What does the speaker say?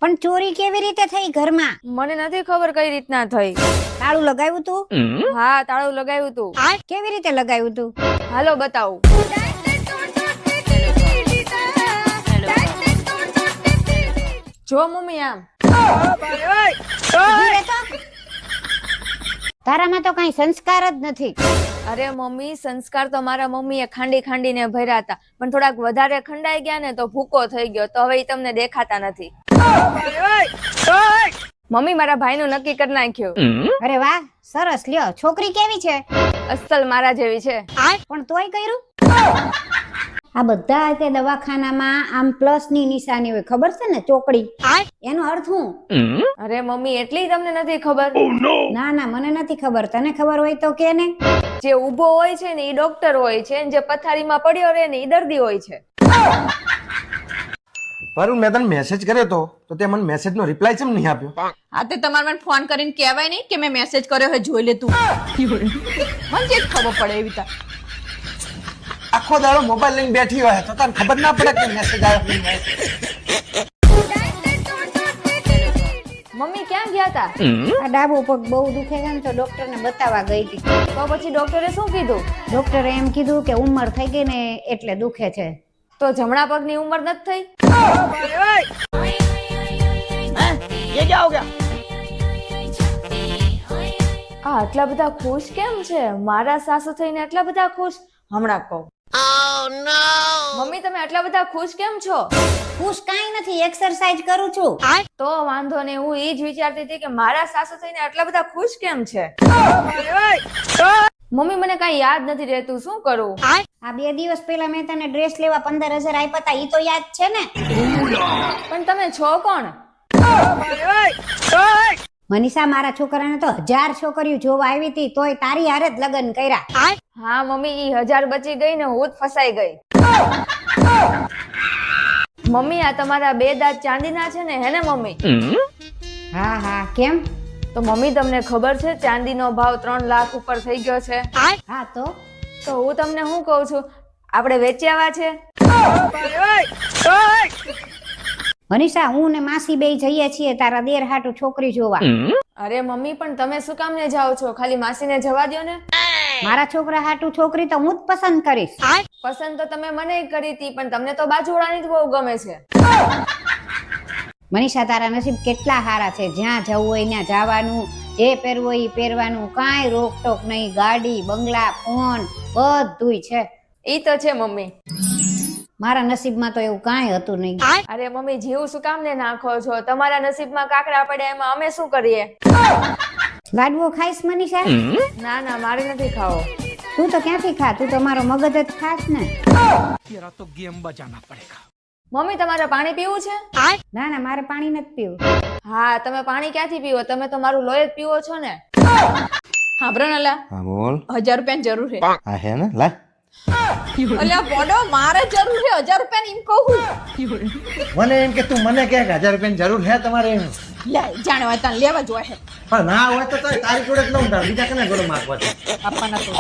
પણ ચોરી કેવી રીતે થઈ ઘરમાં? મને નથી ખબર કઈ રીતના થઈ. તાળું લગાવ્યું તું? હા, તાળું લગાવ્યું તું. કેવી રીતે લગાવ્યું તું? હાલો બતાવું. જો મમ્મી આમ. ઊભી રહે તો. તારામાં તો કઈ સંસ્કાર જ નથી. અરે મમ્મી, સંસ્કાર તો મારા મમ્મીએ ખાંડી ખાંડીને ભર્યા હતા, પણ થોડાક વધારે ખંડાઈ ગયા ને તો ભૂકો થઈ ગયો, તો હવે ઈ તમને દેખાતા નથી. મમ્મી, મારા ભાઈનું નક્કી કરી નાખ્યું. અરે વાહ, સરસ. લ્યો, છોકરી કેવી છે? અસલ મારા જેવી છે. પણ તોય કર્યું? આ બધા તે દવાખાનામાં આમ પ્લસ ની નિશાની હોય, ખબર છે ને? ચોકડી. એનો અર્થ શું? અરે મમ્મી, એટલી તમને નથી ખબર? ના ના, મને નથી ખબર. તને ખબર હોય તો કે ને. જે ઊભો હોય છે ને ઈ ડોક્ટર હોય છે, જે પથારીમાં પડ્યો રહે ને ઈ દર્દી હોય છે. પર મેં તને મેસેજ કર્યો તો તે મને મેસેજ નો રિપ્લાય કેમ નહીં આપ્યો? આ તે તમારે મને ફોન કરીને કહેવાય નહીં કે મેં મેસેજ કર્યો હે, જોઈ લે તું. મને જે ખબર પડે એવી તા. આખો દાડો મોબાઈલ લઈને બેઠી હોય તો તને ખબર ના પડે કે મેસેજ આવ્યો. મમ્મી ક્યાં ગયા તા? આ ડાબો પગ બહુ દુખે છે ને તો ડોક્ટર ને બતાવવા ગઈ હતી. તો પછી ડોક્ટરે શું કીધું? ડોક્ટરે એમ કીધું કે ઉંમર થઈ ગઈ ને એટલે દુખે છે. તો જમણા પગની ઉંમર નથી થઈ? ये क्या हो गया? આ આટલા બધા ખુશ કેમ છે? મારા સાસુ થઈને આટલા બધા ખુશ? હમણાં કહું. મમ્મી, તમે આટલા બધા ખુશ કેમ છો? ખુશ કાંઈ નથી, એક્સરસાઇઝ કરું છું. તો વાંધો નહીં, હું ઈ જ વિચારતી હતી કે મારા સાસુ થઈને આટલા બધા ખુશ કેમ છે. મમ્મી, મને કઈ યાદ નથી રહેતું, શું કરું? આ 2 દિવસ પહેલા મેં તને ડ્રેસ લેવા 15,000 આપ્યા હતા, ઈ તો યાદ છે ને? પણ તમે છો કોણ? મનીષા, મારા છોકરાને તો 1000 છોકરીઓ જોવા આવી હતી, તોય તારી હારે જ લગ્ન કર્યા. હા મમ્મી, ઈ 1000 બચી ગઈ ને હું જ ફસાઈ ગઈ. મમ્મી, આ તમારા 2 દાંત ચાંદીના છે ને, હે ને મમ્મી? હા હા, કેમ? તો મમ્મી, તમને ખબર છે ચાંદીનો ભાવ 3 લાખ ઉપર થઈ ગયો છે? હા તો હું તમને શું કહું છું, આપણે વેચ્યાવા છે. મનીષા, હું ને માસી બે જઈએ છીએ તારા દેર હાટુ છોકરી જોવા. અરે મમ્મી, પણ તમે શું કામ ને જાઓ છો? ખાલી માસીને જવા દ્યો ને. મારા છોકરા હાટુ છોકરી તો હું જ પસંદ કરીશ. પસંદ તો તમે મને કરી હતી, પણ તમને તો બાજુવાળાની જ બહુ ગમે છે. મનીષા, તારા નસીબ કેટલા સારા છે. જ્યાં જવું હોય ત્યાં જવાનું, જે પહેરવું હોય એ પહેરવાનું, કાંઈ રોકટોક નહીં. ગાડી, બંગલા, ફોન બધુંય છે. ઈ તો છે મમ્મી. મારા નસીબમાં તો એવું કાંઈ હતું નહીં. અરે મમ્મી, જીવ શું કામ ને નાખો છો? તમારા નસીબમાં કાકડા પડ્યા, એમાં અમે શું કરીએ? લાડવો ખાઈશ મનીષા? ના ના, મારે નથી ખાવો. તું તો ક્યાંથી ખા? તું તો મારો મગજ જ ખાસ ને. तेरा तो गेम बजाना पड़ेगा. મમ્મી, તમારે પાણી પીવું છે? ના ના, મારે પાણી નથી પીવું. હા, તમે પાણી ક્યાંથી પીવો? તમે તો મારું લોહી જ પીવો છો ને. હા બ્રનલા, हाँ बोल. 1000 રૂપિયાની જરૂર હે. आ है ना ला. અલ્યા બોડો, મારે જરૂર હે 1000 રૂપિયાની, એમ કહું. મને એમ કે તું મને કે 1000 રૂપિયાની જરૂર છે તમારે એમ. લે, જાણે વાત લેવા જોઈએ. પણ ના હોય તો તારી જોડે જ લઉં, બીજા કને જોડે માંગવા છે. આપવાના તો